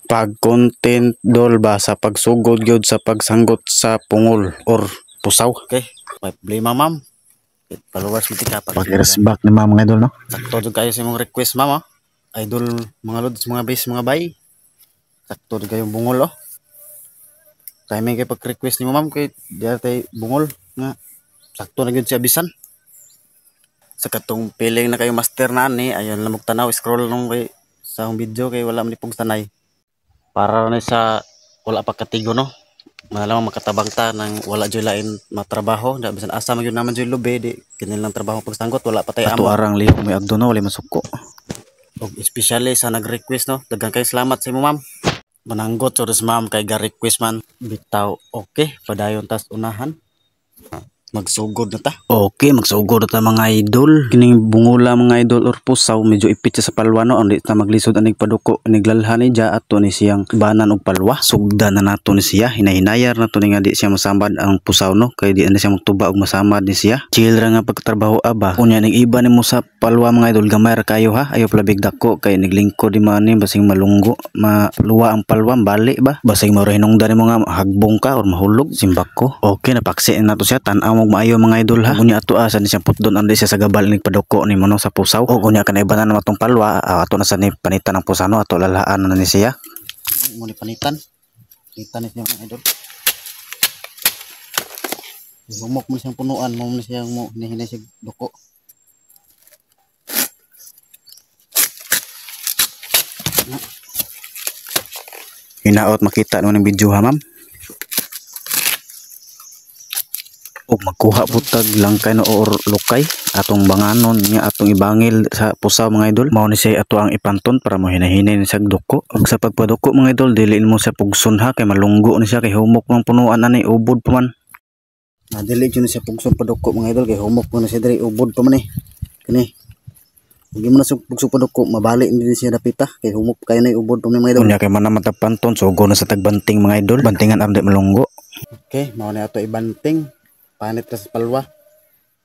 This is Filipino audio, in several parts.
pag-content dol ba sa pagsugod gyud sa pagsanggot sa pungol or pusaw. Okay, may problema ma'am. Followers mo tika Pag-resback ni mga idol no. sakto jud kayo sa imong request ma'am. Idol mga lods, mga base, mga bay. Sakto jud kayong bungol kay may kay pag-request nimo ma'am kay diya tay bungol nga sakto na gyud siya bisan. Sa katong feeling na kayo master na ani, ayon lang mog tanaw scroll nung kay sa akong video kay wala man ni pong sanay. Para na sa wala pa katigo no. Malamang makatabang ta nang wala joy lain matrabaho, da bisan asa man gyud naman joy lobe di kinilang trabaho pagsanggot wala pa tay Ato amo. arang liho may agdo no, wala masuko. Og especially sa nag-request no, daghan kay salamat sa imo ma'am. Mananggot sa ma'am kay ga-request man bitaw okay padayon tas unahan. Magsugod na ta. Okay, magsugod na ta mga idol. Kining bungula mga idol or pusaw medyo ipit siya sa palwa no, andi ta maglisod anig paduko niglalhan ni ja ato ni siyang banan og palwa. Sugdan na nato ni siya, hinahinayar nato ni nga di siya masambad ang pusaw no, kay di na siya magtuba og masamad ni siya. Chill ra nga pagtrabaho aba. Unya ning iba nimo sa palwa mga idol, gamay ra kayo ha. Ayo pala big dako kay niglingkod di man ni basing malunggo, maluwa ang palwa, bali ba. Basing mao hinungdan nimo nga hagbong ka or mahulog simbak ko. Okay, napaksi na to siya, tan-aw maayo mga idol ha. Unya ato asan siya putdon andi siya sa gabal ni paduko ni mono sa pusaw. O unya kanay banan na matong palwa, ato na sa ni panitan ng pusano, ato lalaan na ni siya. Mo ni panitan. Panitan ni siya mga idol. Humok mo siyang punuan, mo siya mo hinahinay siya duko. Hinaot makita no ng video ha ma'am. O magkuha putag langkay no or lukay atong banganon niya atong ibangil sa pusaw mga idol. Mao ni siya ato ang ipanton para mo hinahinay ni sa duko. Ug sa pagpaduko mga idol, dili mo sa pugson ha kay malunggo ni siya kay humok mang punuan ani, ubod pa man. Dili jud siya pugson paduko mga idol kay humok mo na siya diri, ubod pa man kani. Hindi mo na pugson paduko, mabalik hindi siya dapita kay humok kay na ubod pa man mga idol. Unya kay man na matagpanton sugo na sa tagbanting mga idol, bantingan amde malunggo. Okay, mao ni ato ibanting. Panit ka sa palwa.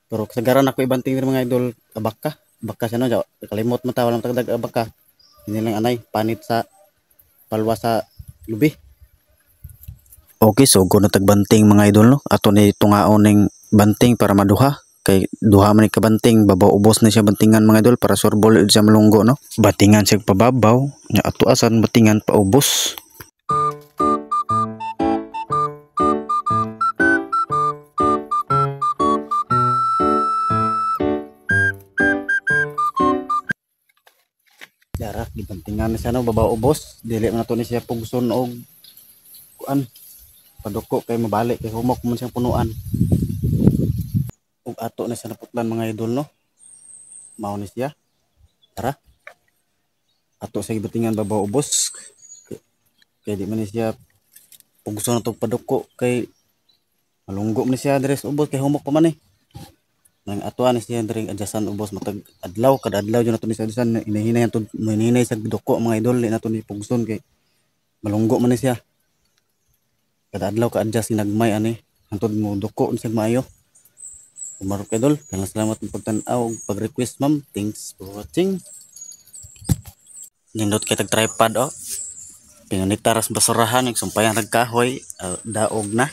Pero kasagaran ako ibanting din mga idol, abaka. Abaka siya no, kalimot mo ta, walang tagdag abaka. Hindi lang anay, panit sa palwa sa lubi. Okay, so go na tagbanting mga idol no. Ato ni tungaon ning banting para maduha. Kay duha man ni kabanting, babaw ubos na siya bantingan mga idol para surbol siya malunggo no. Bantingan siya pababaw, nya ato asan bantingan pa ubos. Dara, gibantingan na siya no, babaw ubos. Dili man nato ni siya pugson og kuan. Paduko kay mabalik kay humok man siyang punuan. Ug ato na siya naputlan mga idol no. Mao ni siya. Tara. Ato sa gibantingan babaw ubos. Kay di man ni siya pugson na paduko kay malunggo man ni siya dres ubos kay humok pa man nang atuan ni siya diri adjasan ubos matag adlaw kada adlaw jud nato ni siya adjasan hinahinay nato hinahinay sa duko mga idol, nato ni pugson kay malunggo man ni siya. Kada adlaw ka adjust nagmay ani hantod mo duko ni siya maayo. Umarok idol, kaya salamat ng pagtan-aw ug pag-request ma'am. Thanks for watching. Nindot kay tag tripod pinanitaras basurahan ug sumpayan nagkahoy daog na.